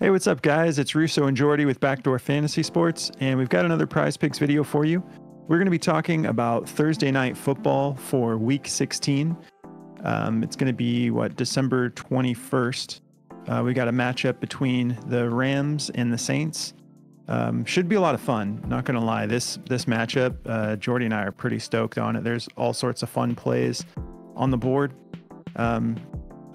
Hey, what's up, guys? It's Russo and Jordy with Backdoor Fantasy Sports, and we've got another Prize Picks video for you. We're going to be talking about Thursday night football for Week 16. It's going to be, December 21st. We got a matchup between the Rams and the Saints. Should be a lot of fun, not going to lie. This matchup, Jordy and I are pretty stoked on it. There's all sorts of fun plays on the board.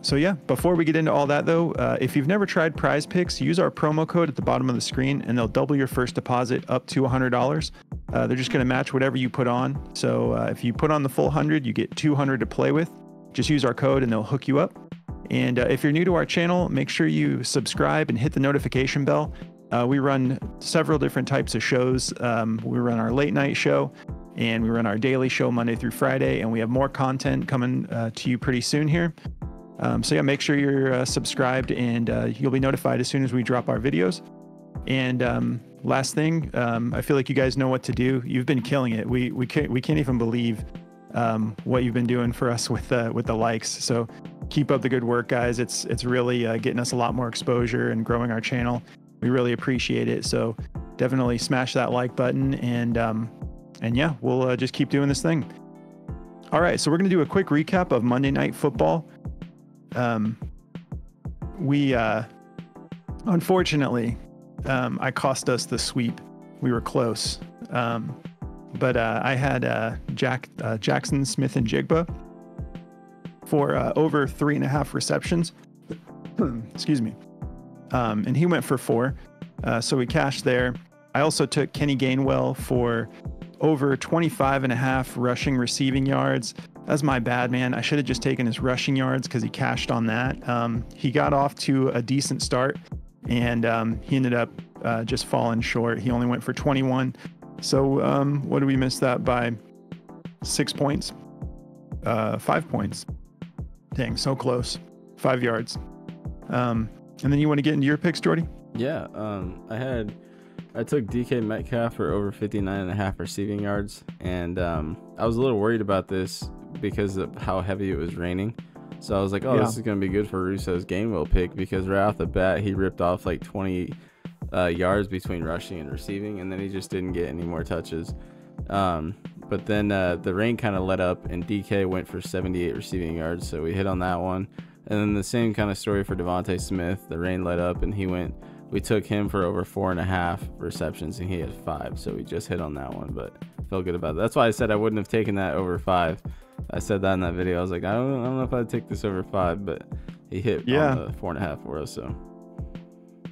So yeah, before we get into all that though, if you've never tried Prize Picks, use our promo code at the bottom of the screen and they'll double your first deposit up to $100. They're just going to match whatever you put on. So if you put on the full 100, you get 200 to play with. Just use our code and they'll hook you up. And if you're new to our channel, make sure you subscribe and hit the notification bell. We run several different types of shows. We run our late night show and we run our daily show Monday through Friday, and we have more content coming to you pretty soon here. So yeah, make sure you're subscribed and you'll be notified as soon as we drop our videos. And last thing, I feel like you guys know what to do. You've been killing it. We can't even believe what you've been doing for us with the likes. So keep up the good work, guys. It's really getting us a lot more exposure and growing our channel. We really appreciate it. So definitely smash that like button, and yeah, we'll just keep doing this thing. All right, so we're gonna do a quick recap of Monday Night Football. Unfortunately, I cost us the sweep. We were close. But I had Jackson Smith and Jigba for over 3.5 receptions. Excuse me. And he went for 4. So we cashed there. I also took Kenny Gainwell for over 25.5 rushing receiving yards. That's my bad, man. I should have just taken his rushing yards because he cashed on that. He got off to a decent start, and he ended up just falling short. He only went for 21. So what did we miss that by? 6 points? 5 points. Dang, so close. 5 yards. And then you want to get into your picks, Jordy? Yeah, I took DK Metcalf for over 59.5 receiving yards, and I was a little worried about this because of how heavy it was raining. So I was like, this is going to be good for Russo's Gainwell pick, because right off the bat, he ripped off like 20 yards between rushing and receiving, and then he just didn't get any more touches. But then the rain kind of let up, and DK went for 78 receiving yards, so we hit on that one. And then the same kind of story for Devontae Smith. The rain let up, and we took him for over 4.5 receptions, and he had 5, so we just hit on that one, but felt good about it. That's why I said I wouldn't have taken that over 5. I said that in that video. I was like, I don't know if I'd take this over 5, but he hit on the 4.5 for us. So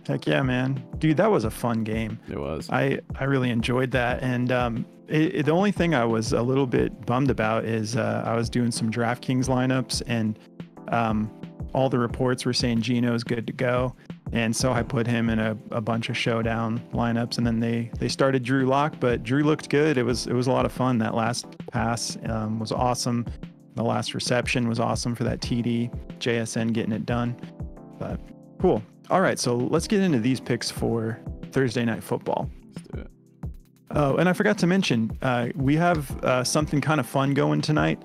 heck yeah, man. Dude, that was a fun game. It was. I really enjoyed that. And the only thing I was a little bit bummed about is I was doing some DraftKings lineups, and all the reports were saying Gino's good to go. And so I put him in a bunch of showdown lineups, and then they started Drew Lock, but Drew looked good. It was a lot of fun. That last pass was awesome. The last reception was awesome for that TD. JSN getting it done. But cool. All right, so let's get into these picks for Thursday Night Football. Let's do it. Oh, and I forgot to mention, we have something kind of fun going tonight.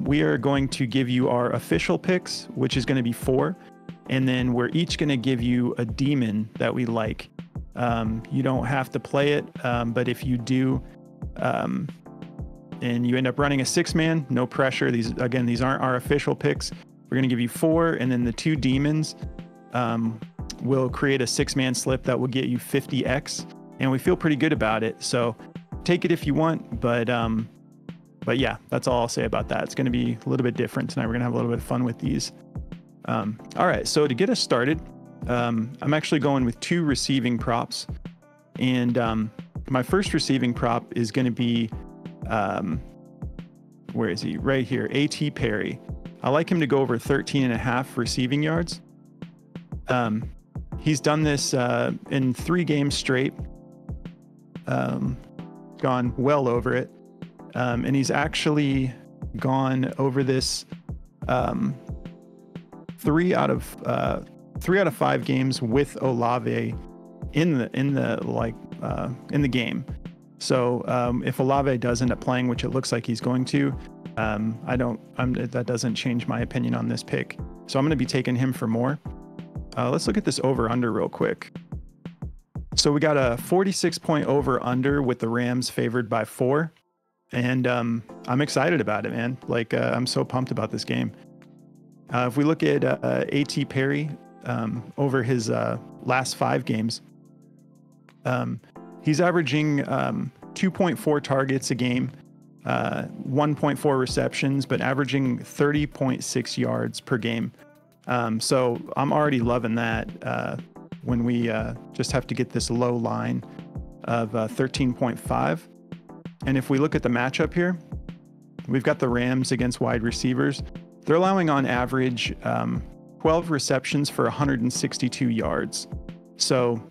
We are going to give you our official picks, which is going to be 4. And then we're each going to give you a demon that we like. You don't have to play it, but if you do, and you end up running a 6-man, no pressure. These aren't our official picks. We're going to give you 4, and then the 2 demons will create a 6-man slip that will get you 50x, and we feel pretty good about it. So take it if you want, but yeah, that's all I'll say about that. It's going to be a little bit different tonight. We're going to have a little bit of fun with these. All right, so to get us started, I'm actually going with 2 receiving props, and my first receiving prop is going to be, where is he? Right here, A.T. Perry. I like him to go over 13.5 receiving yards. He's done this in 3 games straight, gone well over it, and he's actually gone over this 3 out of 5 games with Olave in the game. So if Olave does end up playing, which it looks like he's going to, that doesn't change my opinion on this pick. So I'm going to be taking him for more. Let's look at this over-under real quick. So we got a 46-point over-under with the Rams favored by 4. And I'm excited about it, man. Like, I'm so pumped about this game. If we look at A.T. Perry over his last 5 games, he's averaging 2.4 targets a game, 1.4 receptions, but averaging 30.6 yards per game. So I'm already loving that when we just have to get this low line of 13.5. And if we look at the matchup here, we've got the Rams against wide receivers. They're allowing on average 12 receptions for 162 yards. So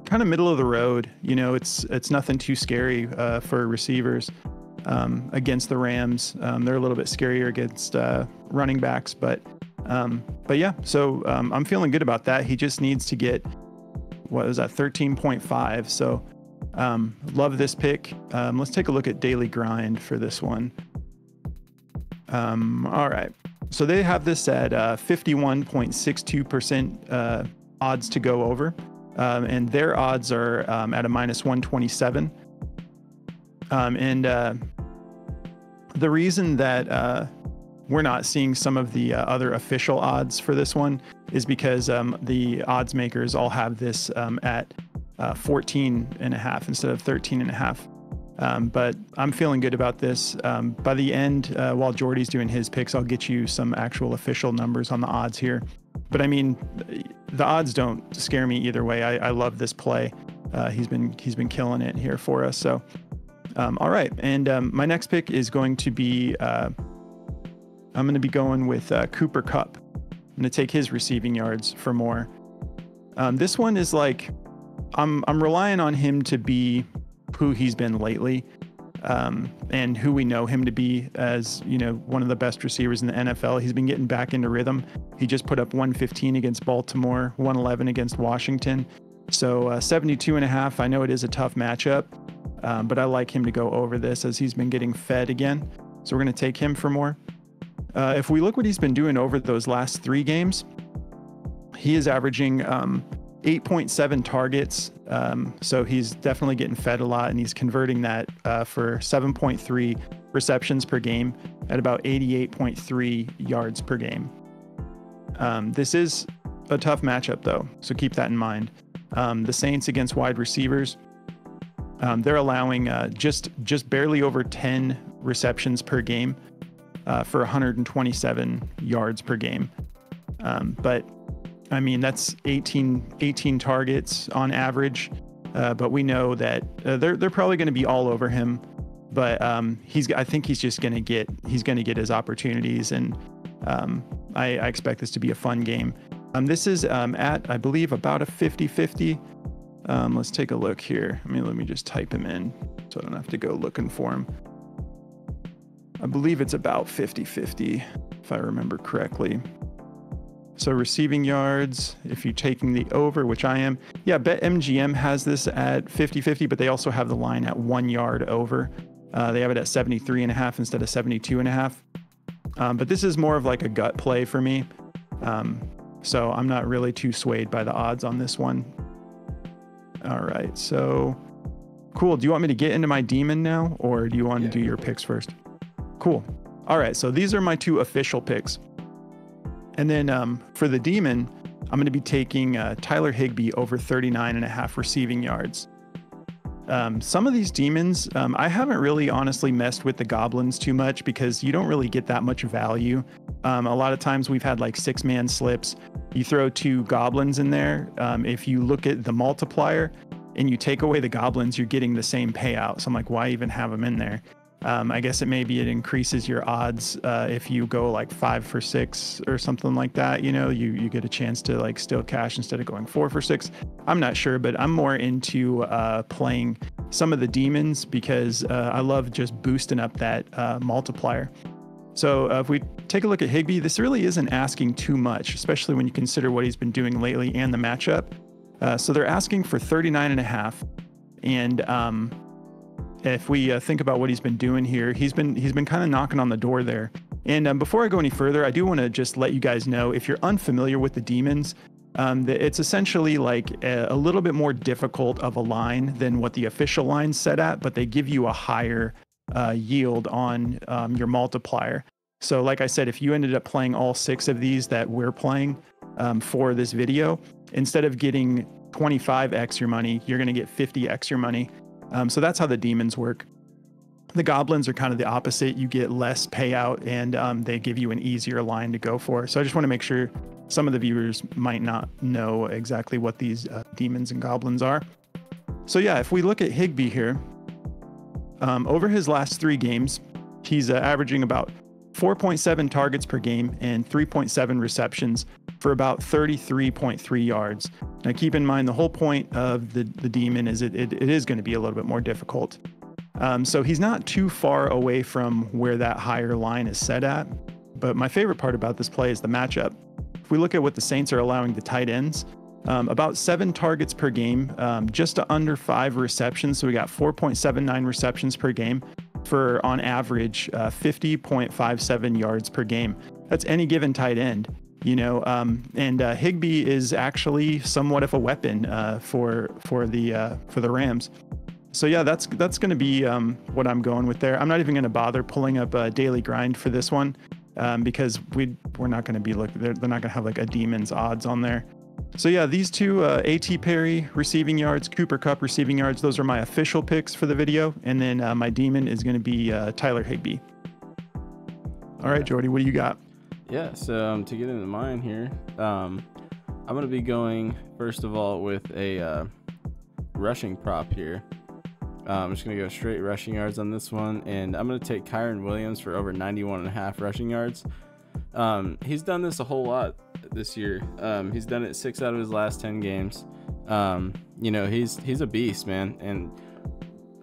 kind of middle of the road, you know, it's nothing too scary for receivers against the Rams. They're a little bit scarier against running backs, but yeah, so I'm feeling good about that. He just needs to get, what was that, 13.5. So love this pick. Let's take a look at daily grind for this one. All right. So they have this at 51.62% odds to go over. And their odds are at a minus 127. And the reason that we're not seeing some of the other official odds for this one is because the odds makers all have this at 14.5 instead of 13.5. But I'm feeling good about this. By the end, while Jordy's doing his picks, I'll get you some actual official numbers on the odds here. But I mean, the odds don't scare me either way. I love this play. He's been killing it here for us. So, all right. And my next pick is going to be, I'm going to be going with Cooper Kupp. I'm going to take his receiving yards for more. This one is like, I'm relying on him to be who he's been lately, and who we know him to be as, you know, one of the best receivers in the NFL. He's been getting back into rhythm. He just put up 115 against Baltimore, 111 against Washington. So 72.5. I know it is a tough matchup, but I like him to go over this as he's been getting fed again. So we're going to take him for more. If we look what he's been doing over those last 3 games, he is averaging 8.7 targets. So he's definitely getting fed a lot, and he's converting that for 7.3 receptions per game at about 88.3 yards per game. This is a tough matchup though, so keep that in mind. The Saints against wide receivers, they're allowing just barely over 10 receptions per game for 127 yards per game. But I mean, that's 18 targets on average, but we know that they're probably going to be all over him. But I think he's just going to get his opportunities, and I expect this to be a fun game. This is at, I believe, about a 50-50. Let's take a look here. Let me just type him in so I don't have to go looking for him. I believe it's about 50-50 if I remember correctly. So receiving yards, if you're taking the over, which I am, yeah, BetMGM has this at 50-50, but they also have the line at 1 yard over. They have it at 73.5 instead of 72.5. But this is more of like a gut play for me. So I'm not really too swayed by the odds on this one. All right, so cool. Do you want me to get into my demon now, or do you want to do your picks first? Cool. All right, so these are my 2 official picks. And then for the demon, I'm going to be taking Tyler Higbee over 39.5 receiving yards. Some of these demons, I haven't really honestly messed with the goblins too much because you don't really get that much value. A lot of times we've had like 6-man slips. You throw 2 goblins in there. If you look at the multiplier and you take away the goblins, you're getting the same payout. So I'm like, why even have them in there? I guess it increases your odds if you go like 5 for 6 or something like that. You know, you get a chance to like steal cash instead of going 4 for 6. I'm not sure, but I'm more into playing some of the demons because I love just boosting up that multiplier. So if we take a look at Higbee, this really isn't asking too much, especially when you consider what he's been doing lately and the matchup. So they're asking for 39.5, and if we think about what he's been doing here, he's been kind of knocking on the door there. And before I go any further, I do want to just let you guys know, if you're unfamiliar with the demons, that it's essentially like a little bit more difficult of a line than what the official line's set at, but they give you a higher yield on your multiplier. So like I said, if you ended up playing all 6 of these that we're playing for this video, instead of getting 25x your money, you're going to get 50x your money. So that's how the demons work. The goblins are kind of the opposite. You get less payout, and they give you an easier line to go for. So I just want to make sure some of the viewers might not know exactly what these demons and goblins are. So yeah, if we look at Higbee here, over his last 3 games, he's averaging about 4.7 targets per game and 3.7 receptions for about 33.3 yards. Now keep in mind, the whole point of the demon is it is going to be a little bit more difficult. So he's not too far away from where that higher line is set at. But my favorite part about this play is the matchup. If we look at what the Saints are allowing the tight ends, about 7 targets per game, just under 5 receptions. So we got 4.79 receptions per game for, on average, 50.57 yards per game. That's any given tight end, you know. And Higbee is actually somewhat of a weapon for the Rams. So yeah, that's going to be what I'm going with there. I'm not even going to bother pulling up a daily grind for this one because we're not going to be they're not going to have like a demon's odds on there. So yeah, these 2 A.T. Perry receiving yards, Cooper Kupp receiving yards, those are my official picks for the video. And then my demon is going to be Tyler Higbee. All right, Jordy, what do you got? Yeah, so to get into mine here, I'm going to be going, first of all, with a rushing prop here. I'm just going to go straight rushing yards on this one, and I'm going to take Kyren Williams for over 91.5 rushing yards. He's done this a whole lot this year. He's done it 6 out of his last 10 games. You know, he's a beast, man, and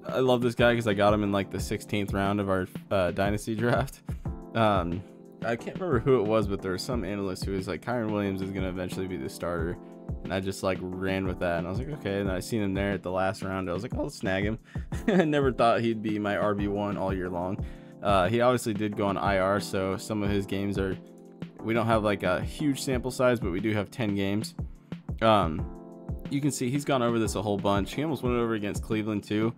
I love this guy because I got him in like the 16th round of our dynasty draft. I can't remember who it was, but there was some analyst who was like, Kyren Williams is going to eventually be the starter. And I just like ran with that, and I was like, okay. And I seen him there at the last round. I was like, I'll snag him. I never thought he'd be my RB1 all year long. He obviously did go on IR, so some of his games we don't have like a huge sample size, but we do have 10 games. You can see he's gone over this a whole bunch. He almost went over against Cleveland too.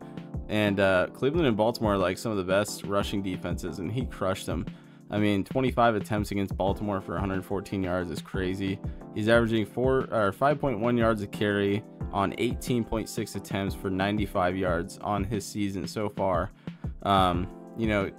And Cleveland and Baltimore are like some of the best rushing defenses, and he crushed them. I mean, 25 attempts against Baltimore for 114 yards is crazy. He's averaging 5.1 yards a carry on 18.6 attempts for 95 yards on his season so far. You know,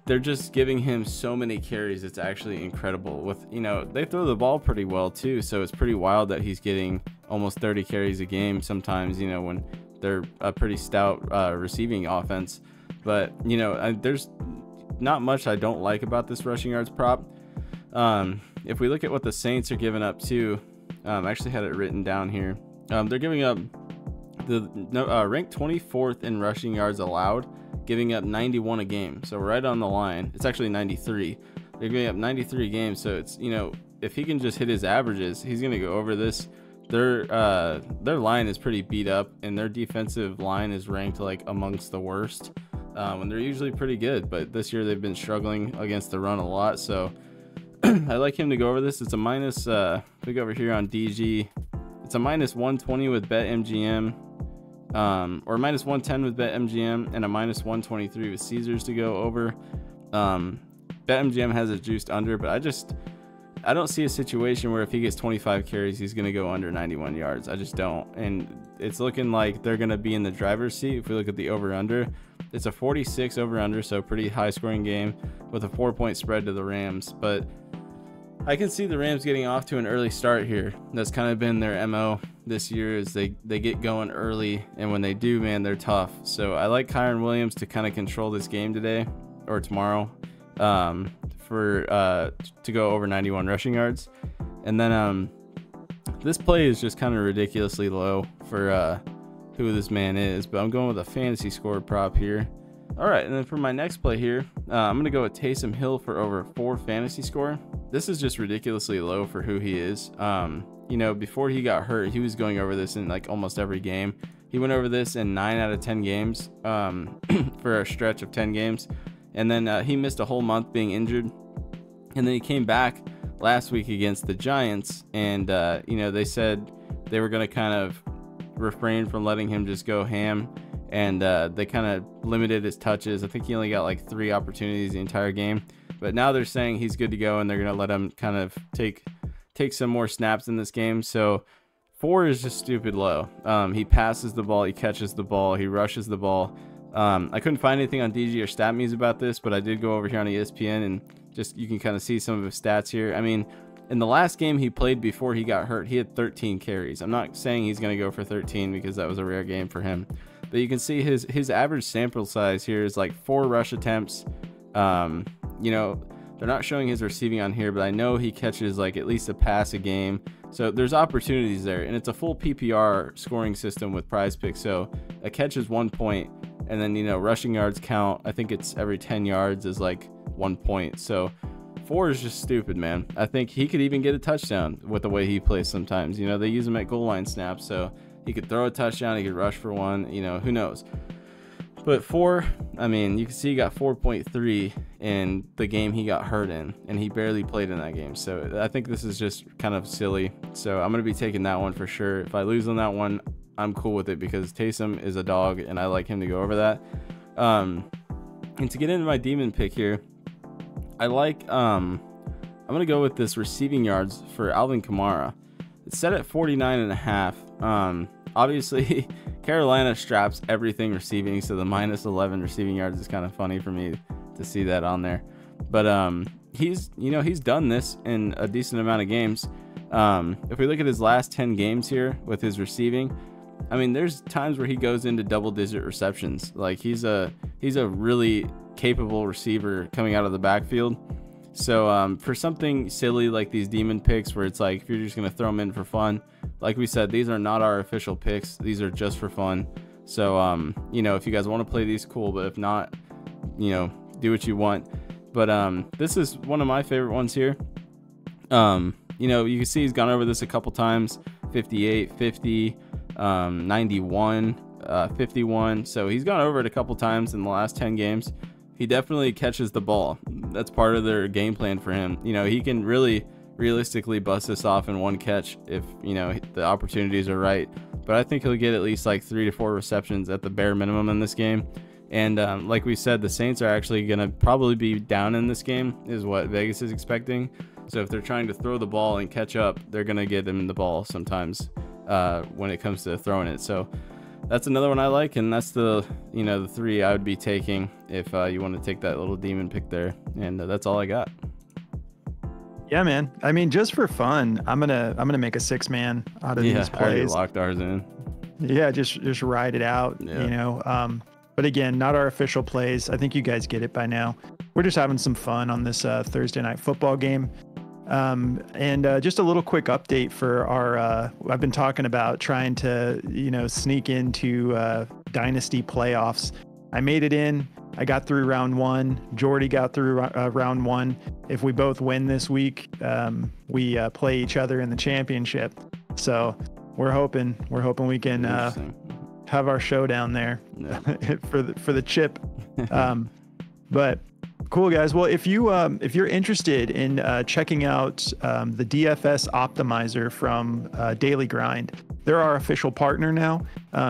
they're just giving him so many carries. It's actually incredible. With, you know, they throw the ball pretty well too, so it's pretty wild that he's getting almost 30 carries a game sometimes, you know, when they're a pretty stout receiving offense. But, you know, there's not much I don't like about this rushing yards prop. If we look at what the Saints are giving up too, I actually had it written down here. They're giving up ranked 24th in rushing yards allowed, giving up 91 a game. So right on the line. It's actually 93. They're giving up 93 games. So it's, you know, if he can just hit his averages, he's going to go over this. Their line is pretty beat up, and their defensive line is ranked like amongst the worst. When they're usually pretty good, but this year they've been struggling against the run a lot. So I like him to go over this. It's a minus, we go over here on DG. It's a minus 120 with BetMGM, or minus 110 with BetMGM, and a minus 123 with Caesars to go over. BetMGM has it juiced under, but I don't see a situation where if he gets 25 carries, he's going to go under 91 yards. I just don't. And it's looking like they're going to be in the driver's seat. If we look at the over-under, it's a 46 over-under, so pretty high-scoring game with a 4-point spread to the Rams. But I can see the Rams getting off to an early start here. That's kind of been their MO this year, is they get going early, and when they do, man, they're tough. So I like Kyren Williams to kind of control this game today or tomorrow to go over 91 rushing yards. And then this play is just kind of ridiculously low for who this man is, but I'm going with a fantasy score prop here. All right, and then for my next play here, I'm going to go with Taysom Hill for over 4 fantasy score. This is just ridiculously low for who he is. You know, before he got hurt, he was going over this in like almost every game. He went over this in 9 out of 10 games for a stretch of 10 games. And then he missed a whole month being injured. And then he came back last week against the Giants, and they said they were going to kind of refrain from letting him just go ham, and they kind of limited his touches. I think he only got like 3 opportunities the entire game, but now they're saying he's good to go, and they're going to let him kind of take some more snaps in this game. So 4 is just stupid low. He passes the ball, he catches the ball, he rushes the ball. I couldn't find anything on DG or StatMuse about this, but I did go over here on ESPN, and just you can kind of see some of his stats here. I mean, in the last game he played before he got hurt, he had 13 carries. I'm not saying he's going to go for 13 because that was a rare game for him, but you can see his average sample size here is like 4 rush attempts. They're not showing his receiving on here, but I know he catches like at least a pass a game. So there's opportunities there, and it's a full PPR scoring system with Prizepicks. So a catch is 1 point, and then rushing yards count. I think it's every 10 yards is like 1 point. So 4 is just stupid, man. I think he could even get a touchdown with the way he plays sometimes. They use him at goal line snaps, so he could throw a touchdown, he could rush for 1, who knows. But 4, I mean, you can see he got 4.3 in the game he got hurt in, and he barely played in that game. So I think this is just kind of silly. So I'm going to be taking that one for sure. If I lose on that one, I'm cool with it because Taysom is a dog, and I like him to go over that. And to get into my demon pick here, I like, I'm going to go with this receiving yards for Alvin Kamara. It's set at 49.5. Obviously, Carolina straps everything receiving, so the minus 11 receiving yards is kind of funny for me to see that on there. But he's done this in a decent amount of games. If we look at his last 10 games here with his receiving, I mean, there's times where he goes into double-digit receptions. Like he's a really capable receiver coming out of the backfield. So for something silly like these demon picks, where it's like if you're just gonna throw them in for fun, like we said, these are not our official picks. These are just for fun. So if you guys want to play these, cool. But if not, do what you want. But this is one of my favorite ones here. You can see he's gone over this a couple times. 58, 50, 91, 51. So he's gone over it a couple times in the last 10 games. He definitely catches the ball. That's part of their game plan for him. He can really realistically bust this off in one catch if the opportunities are right. But I think he'll get at least like 3 to 4 receptions at the bare minimum in this game. And like we said, the Saints are actually going to probably be down in this game, is what Vegas is expecting. So if they're trying to throw the ball and catch up, they're going to get him the ball sometimes when it comes to throwing it. So that's another one I like, and that's the 3 I would be taking if you want to take that little demon pick there. And that's all I got. Yeah, man. I mean, just for fun, I'm gonna make a 6-man out of these plays. I already locked ours in. Yeah, just ride it out. Yeah. But again, not our official plays. I think you guys get it by now. We're just having some fun on this Thursday night football game. And just a little quick update for our, I've been talking about trying to, sneak into Dynasty playoffs. I made it in. I got through round 1. Jordy got through round 1. If we both win this week, we play each other in the championship. So we're hoping we can have our showdown there for the chip. But cool, guys. Well, if you're interested in checking out the DFS optimizer from Daily Grind, they're our official partner now.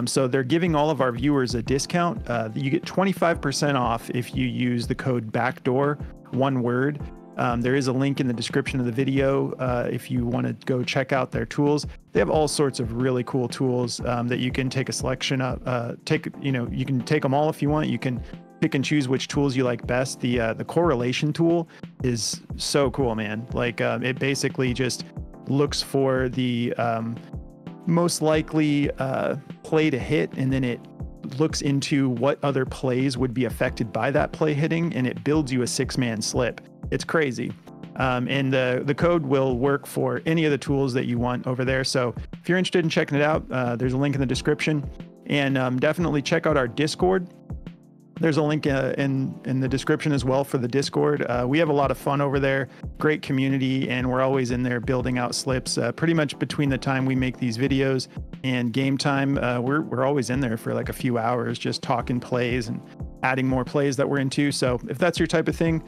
So they're giving all of our viewers a discount. You get 25% off if you use the code BACKDOOR, one word. There is a link in the description of the video if you want to go check out their tools. They have all sorts of really cool tools that you can take a selection of. You can take them all if you want. You can pick and choose which tools you like best. The correlation tool is so cool, man. Like it basically just looks for the most likely play to hit, and then it looks into what other plays would be affected by that play hitting, and it builds you a 6-man slip. It's crazy. And the code will work for any of the tools that you want over there. So if you're interested in checking it out, there's a link in the description, and definitely check out our Discord. There's a link in the description as well for the Discord. We have a lot of fun over there, great community, and we're always in there building out slips. Pretty much between the time we make these videos and game time, we're always in there for like a few hours just talking plays and adding more plays that we're into. So if that's your type of thing,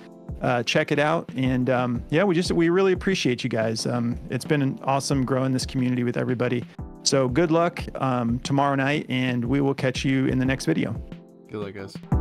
check it out. And yeah, we really appreciate you guys. It's been awesome growing this community with everybody. So good luck tomorrow night, and we will catch you in the next video. Good luck, guys.